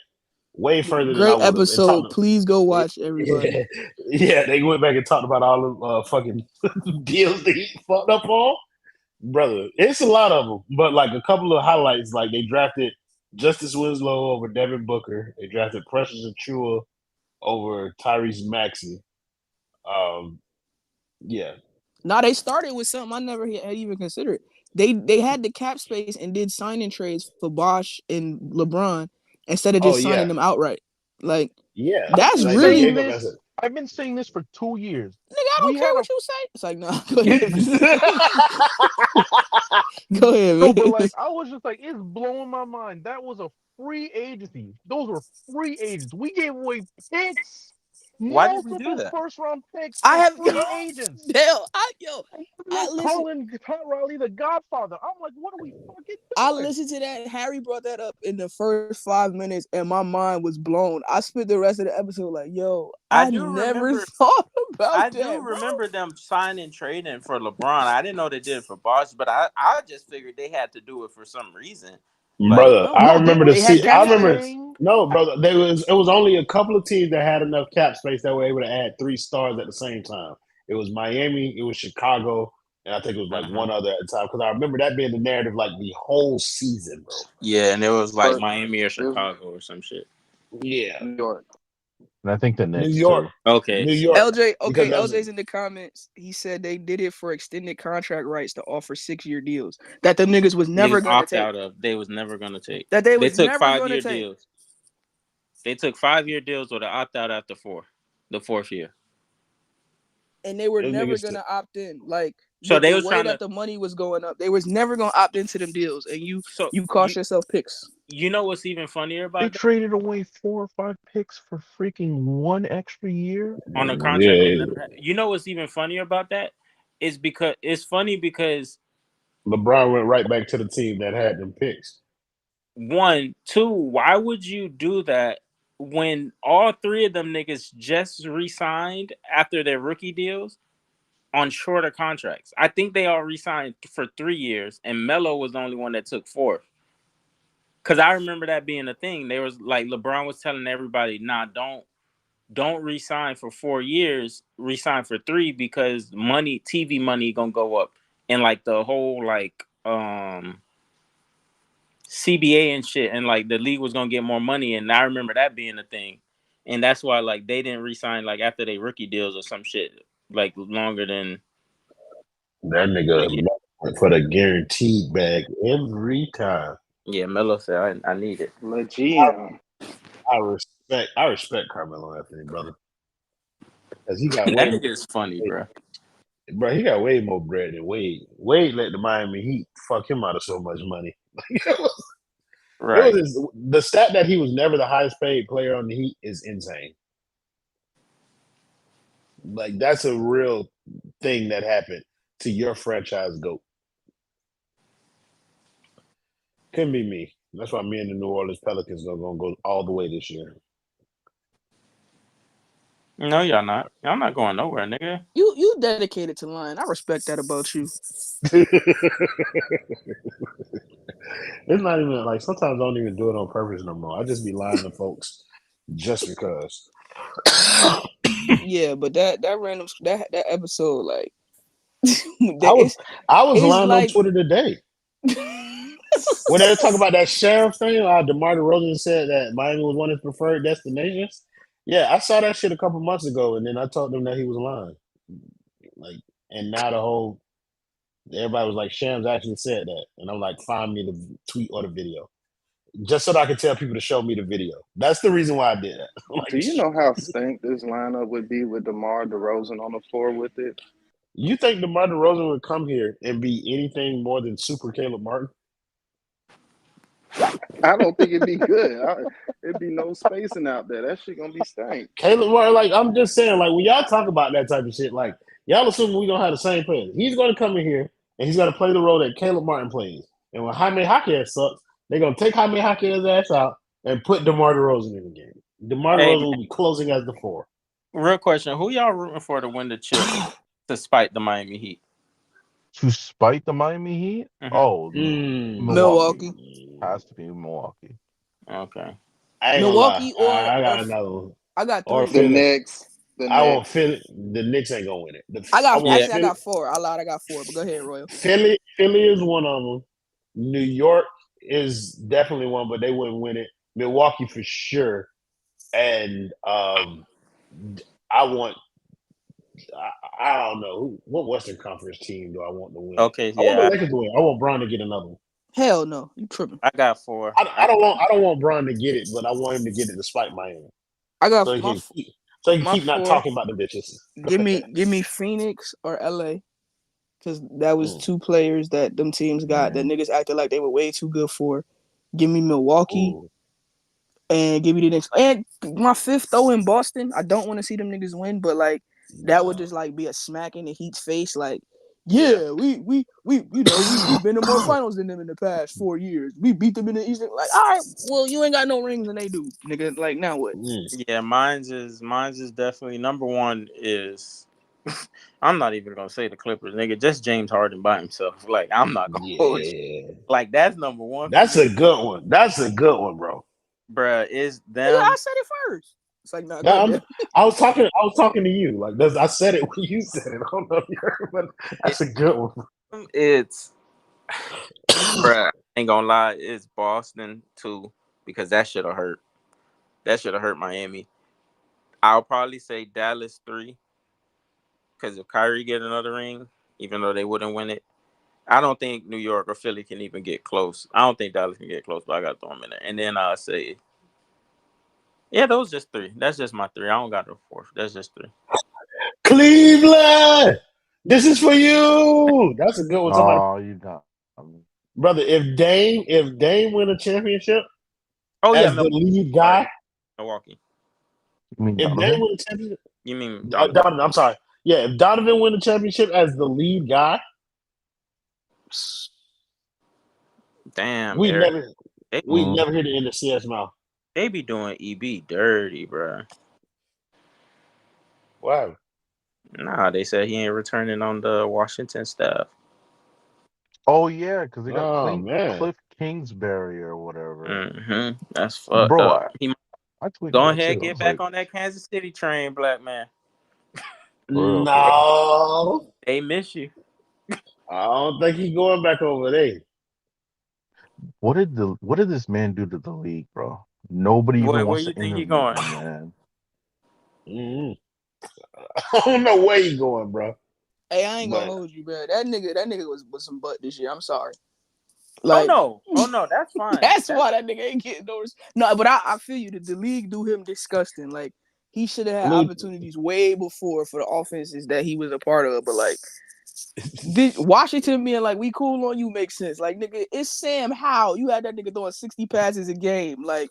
way further than I great would have and episode. talked. Please go watch, everybody. Yeah, they went back and talked about all the fucking deals that he fucked up on. Brother, it's a lot of them, but like a couple of highlights, like they drafted Justice Winslow over Devin Booker. They drafted Precious Achua over Tyrese Maxey. Yeah, Now they started with something I never had even considered. They had the cap space and did signing trades for Bosh and LeBron instead of oh just signing yeah, them outright. Like, yeah. that's Like they really gave nigga. up this. as a. I've been saying this for 2 years. I don't We care had what you say. It's like, no, go ahead. Go ahead, no, but man. like I was just like, it's blowing my mind. That was a free agency. Those were free agents. We gave away picks, why did we do multiple that? first round picks I for have free agents. hell. They're Listen. calling Pat Riley the Godfather. I'm like, what are we fucking I doing? listened to that. Harry brought that up in the first 5 minutes, and my mind was blown. I spent the rest of the episode like, "Yo, I do never remember thought about I do that, bro." remember them signing trading for LeBron. I didn't know they did it for Bosh, but I just figured they had to do it for some reason. Like Brother, No, I No, they remember were the they had see. cap I they were remember. space. saying No, brother, it was only a couple of teams that had enough cap space that were able to add 3 stars at the same time. It was Miami, it was Chicago, and I think it was like one other at the time. Because I remember that being the narrative like the whole season, bro. yeah, and it was like But Miami or it was Chicago or some shit. Yeah, New York. and I think the New Knicks York, too. Okay. New York, LJ, because okay, that's LJ's in the comments. He said they did it for extended contract rights to offer 6-year deals that the niggas was They never gonna opt take. out of. They was never gonna take. That they They was took never five gonna year take, deals. They took 5 year deals with an opt out after the fourth year. and they were them never niggas. gonna opt in. Like So with they the was way trying to. that the money was going up, they was never gonna opt into them deals, and you So cost yourself picks. you know what's even funnier They about that? traded away 4 or 5 picks for freaking 1 extra year. On a contract they Yeah, never had. You know what's even funnier about that? Is because it's funny because LeBron went right back to the team that had them picks. 1, 2, why would you do that when all 3 of them niggas just re-signed after their rookie deals on shorter contracts? I think they all re-signed for 3 years, and Melo was the only one that took 4. Because I remember that being a thing. There was like LeBron was telling everybody, nah, don't re-sign for 4 years, re-sign for 3 because TV money gonna go up. And like the whole like CBA and shit, and like the league was gonna get more money, and I remember that being a thing, and that's why like they didn't resign like after they rookie deals or some shit like longer than That a nigga year. went for the guaranteed bag every time. Yeah, Melo said I need it. Legion. I respect Carmelo Anthony, brother, because he got That way more. nigga is funny, bro. Bro, he got way more bread than Wade. Wade let the Miami Heat fuck him out of so much money. It was Right. the stat that he was never the highest paid player on the Heat is insane. Like that's a real thing that happened to your franchise GOAT. Couldn't be me. That's why me and the New Orleans Pelicans are gonna go all the way this year. No, y'all not. Y'all not going nowhere, nigga. You dedicated to lying. I respect that about you. It's not even like sometimes I don't even do it on purpose no more. I just be lying to folks just because. Yeah, but that random that episode like I was it's lying on like Twitter today. When they were talking about that sheriff thing, DeMar DeRozan said that Miami was one of his preferred destinations. Yeah, I saw that shit a couple months ago, and then I told them that he was lying. Like, and now everybody was like, Shams actually said that, and I'm like, find me the tweet or the video, just so that I could tell people to show me the video. That's the reason why I did that. Do you know how stink this lineup would be with DeMar DeRozan on the floor with it? You think DeMar DeRozan would come here and be anything more than Super Caleb Martin? I don't think it'd be good. It'd be no spacing out there. That shit gonna be stank. Caleb Martin, like I'm just saying, like when y'all talk about that type of shit, like y'all assume we gonna have the same player. He's gonna come in here and he's gonna play the role that Caleb Martin plays. And when Jaime Jaquez sucks, they're gonna take Jaime Jaquez's ass out and put DeMar DeRozan in the game. DeMar Hey, DeRozan will be closing as the 4. real question: who y'all rooting for to win the chip, despite the Miami Heat? To spite the Miami Heat? Mhm. Oh, Milwaukee. Has to be Milwaukee. Okay. I ain't Milwaukee gonna lie. I got another one. I got Or 3. The Philly. Knicks. I won't Philly. The Knicks ain't gonna win it. I got Philly. 4. I lied. I got 4. But go ahead, Royal. Philly is one of them. New York is definitely one, but they wouldn't win it. Milwaukee for sure. And I don't know what Western Conference team do I want to win. Okay. I want the Yeah. Lakers to win. I want Bron to get another one. Hell no, you tripping. I got 4. I don't want Bron to get it, but I want him to get it despite Miami. I got so he my can keep not 4. talking about the bitches. Give me Phoenix or LA. Because that was 2 players that them teams got that niggas acted like they were way too good for. Give me Milwaukee. And give me the Knicks. And my 5th, though, in Boston. I don't want to see them niggas win, but like that would just like be a smack in the Heat's face. Like, yeah, we we've been to more finals than them in the past 4 years. We beat them in the Eastern. Like, all right, well, you ain't got no rings and they do, nigga. Like, now what? Yeah, mine's is definitely number 1 is I'm not even gonna say the Clippers, nigga. Just James Harden by himself. Like, I'm not gonna hold you. Like, that's number 1. That's a good one. That's a good one, bro. Bruh, is them. Yeah, I said it first. It's like, nah, I was talking to you. Like, I said it when you said it. I don't know if you heard, but that's a good one. It's, bruh, I ain't gonna lie. It's Boston too, because that should have hurt. That should have hurt Miami. I'll probably say Dallas 3, because if Kyrie get another ring, even though they wouldn't win it, I don't think New York or Philly can even get close. I don't think Dallas can get close, but I got to throw them in there. And then I'll say, yeah, those just 3. That's just my 3. I don't got no 4th. That's just 3. Cleveland, this is for you. That's a good one. Oh, you got, brother. If Dame win a championship, as the lead guy, Milwaukee. You mean if Donovan? Dame win a championship, You mean Donovan? I'm sorry. Yeah, if Donovan win the championship as the lead guy, damn, we Eric. never hear the end of CS mouth. They be doing EB dirty, bro. Wow. Nah, they said he ain't returning on the Washington staff. Oh yeah, because they got man. Cliff Kingsbury or whatever. Mm-hmm. That's fucked Bro, up. Go ahead, get back on that Kansas City train, black man. No, they miss you. I don't think he's going back over there. What did this man do to the league, bro? Nobody even wants to interview going? him, man. I don't know where he's going, bro. Hey, I ain't gonna hold you, bro. That nigga was some butt this year. I'm sorry. Like, oh no, that's fine. That's why that nigga ain't getting no. No, but I feel you. The league do him disgusting. Like, he should have had opportunities way before for the offenses that he was a part of. But like, Washington being like, we cool on you makes sense. Like, nigga, it's Sam Howell. You had that nigga throwing 60 passes a game. Like,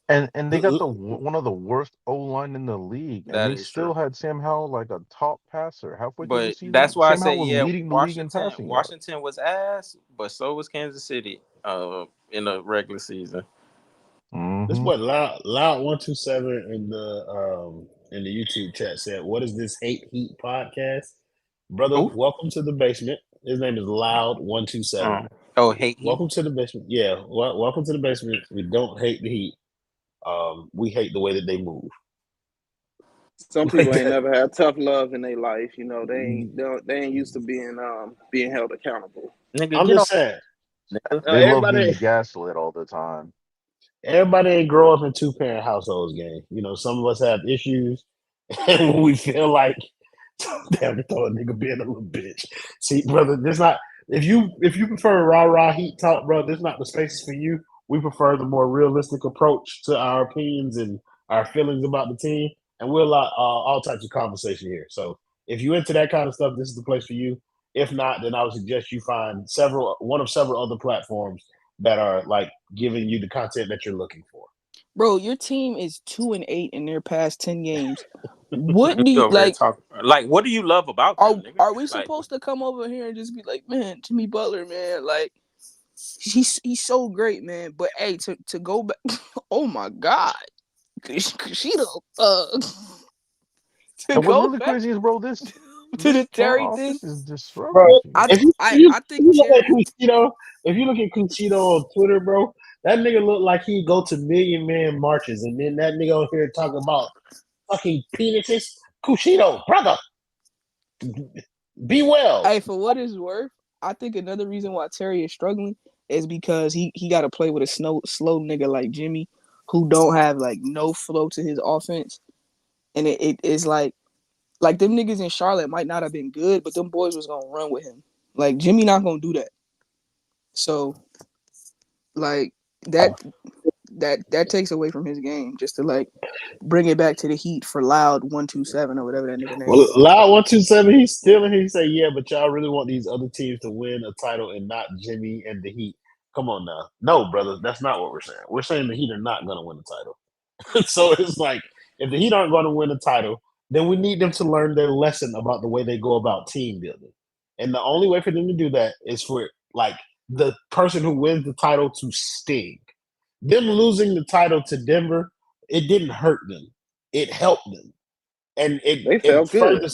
and they got one of the worst O-line in the league, and That they is still true. had Sam Howell like a top passer halfway through the But that's season. why I Sam say, Howell was yeah, leading the league in passing yards. Washington was ass, but so was Kansas City in the regular season. This Mm-hmm. boy Loud127 in the YouTube chat said, "What is this Hate Heat podcast, brother? Who? Welcome to the basement." His name is Loud127. Hate Heat. Welcome to the basement. Yeah, welcome to the basement. We don't hate the Heat. We hate the way that they move. Some Like people ain't that. never had tough love in their life. You know, they ain't used to being held accountable. Nigga, I'm get just off. saying. Nigga. They love Everybody, being gaslit all the time. everybody ain't grow up in 2-parent households, gang. You know, some of us have issues, and we feel like, damn, throw a nigga being a little bitch. See, brother, this not if you prefer rah Heat talk, bro. This not the spaces for you. We prefer the more realistic approach to our opinions and our feelings about the team, and we'll allow all types of conversation here. So, if you into that kind of stuff, this is the place for you. If not, then I would suggest you find one of several other platforms that are like giving you the content that you're looking for. bro, your team is 2-8 in their past 10 games. What do You you over there like? talking like? What do you love about them, nigga? Are we Like, supposed to come over here and just be like, man, Jimmy Butler, man, like he's so great, man. But hey, to go back, oh my god, Kushida, to And what's go really back crazy is, bro, this to the front Terry thing, office is Bro, disrupting. I if think you look at Terry. Cucito, if you look at Cucito on Twitter, bro, that nigga look like he go to Million Man marches, and then that nigga over here talking about fucking penises. Cucito, brother, be well. Hey, for what it's worth, I think another reason why Terry is struggling is because he got to play with a slow nigga like Jimmy, who don't have like no flow to his offense, and it is like them niggas in Charlotte might not have been good, but them boys was gonna run with him. Like Jimmy not gonna do that. So like that takes away from his game just to like bring it back to the Heat for Loud127 or whatever that nigga name Well, is. Loud127, he's still and he say, yeah, but y'all really want these other teams to win a title and not Jimmy and the Heat. Come on now. No, brother, that's not what we're saying. We're saying the Heat are not going to win the title. So it's like, if the Heat aren't going to win the title, then we need them to learn their lesson about the way they go about team building. And the only way for them to do that is for like the person who wins the title to sting. Them losing the title to Denver, it didn't hurt them. It helped them. And They it felt good.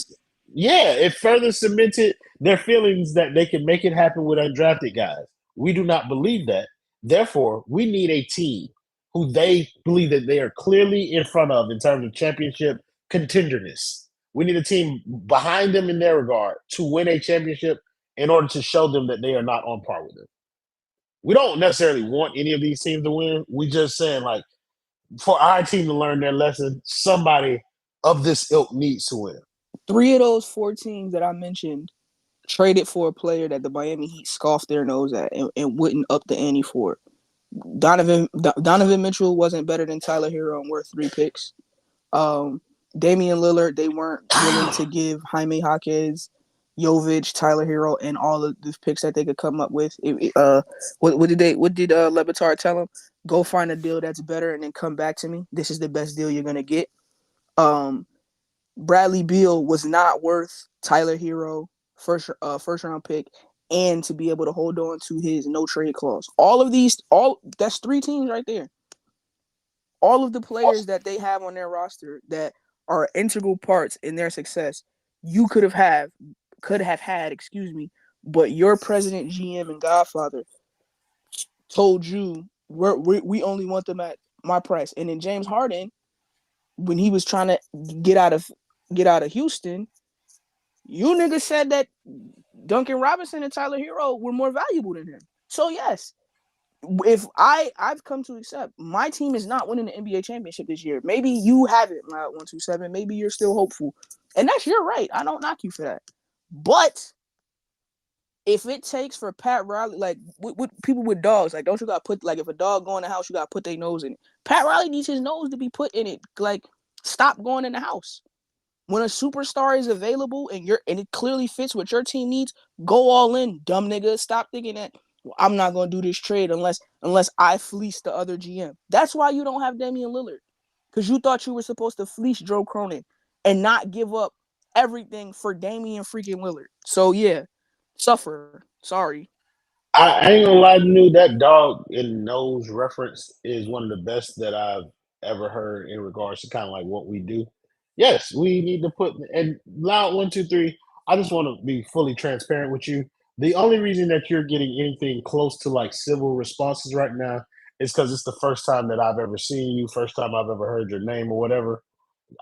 further cemented their feelings that they can make it happen with undrafted guys. We do not believe that. Therefore, we need a team who they believe that they are clearly in front of in terms of championship contenderness. We need a team behind them in their regard to win a championship in order to show them that they are not on par with them. We don't necessarily want any of these teams to win. We just saying like for our team to learn their lesson, somebody of this ilk needs to win. 3 of those 4 teams that I mentioned traded for a player that the Miami Heat scoffed their nose at and wouldn't up the ante for. Donovan Mitchell wasn't better than Tyler Hero and worth 3 picks. Damian Lillard, they weren't willing to give Jaime Jaquez, Jovic, Tyler Hero, and all of the picks that they could come up with. What did Lebatard tell him? Go find a deal that's better and then come back to me. This is the best deal you're gonna get. Bradley Beal was not worth Tyler Hero, first round pick, and to be able to hold on to his no trade clause. That's 3 teams right there. All of the players that they have on their roster that are integral parts in their success, you could have had, but your president, GM, and Godfather told you we only want them at my price. And then James Harden, when he was trying to get out of Houston, you niggas said that Duncan Robinson and Tyler Hero were more valuable than him. So yes, if I've come to accept my team is not winning the NBA championship this year. Maybe you have it, Loud127. Maybe you're still hopeful, and that's your right. I don't knock you for that. But if it takes for Pat Riley, like with people with dogs, like don't you got put like if a dog go in the house, you got to put their nose in it. Pat Riley needs his nose to be put in it. Like Stop going in the house. When a superstar is available and it clearly fits what your team needs, go all in, dumb nigga. Stop thinking that I'm not gonna do this trade unless I fleece the other GM. That's why you don't have Damian Lillard. Because you thought you were supposed to fleece Joe Cronin and not give up everything for Damian freaking Lillard. So yeah, suffer. Sorry. I ain't gonna lie to you, that dog in nose reference is one of the best that I've ever heard in regards to kind of like what we do. Yes, we need to put and loud 1, 2, 3. I just want to be fully transparent with you. The only reason that you're getting anything close to like civil responses right now is because it's the first time that I've ever seen you, first time I've ever heard your name or whatever.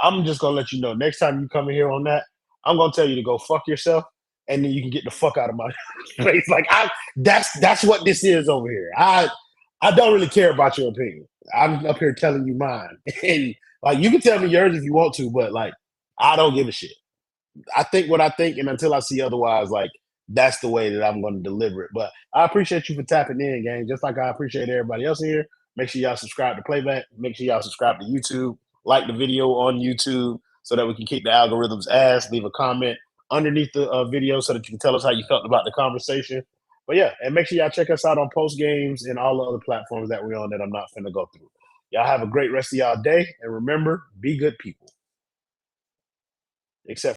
I'm just gonna let you know next time you come in here on that, I'm gonna tell you to go fuck yourself, and then you can get the fuck out of my face. Like that's what this is over here. I don't really care about your opinion. I'm up here telling you mine, and like you can tell me yours if you want to, but like I don't give a shit. I think what I think, and until I see otherwise, like that's the way that I'm going to deliver it. But I appreciate you for tapping in, gang. Just like I appreciate everybody else here. Make sure y'all subscribe to Playback. Make sure y'all subscribe to YouTube. Like the video on YouTube so that we can keep the algorithms ass. Leave a comment underneath the video so that you can tell us how you felt about the conversation. But yeah, and make sure y'all check us out on Post Games and all the other platforms that we're on that I'm not finna go through. Y'all have a great rest of y'all day, and remember, be good people. Except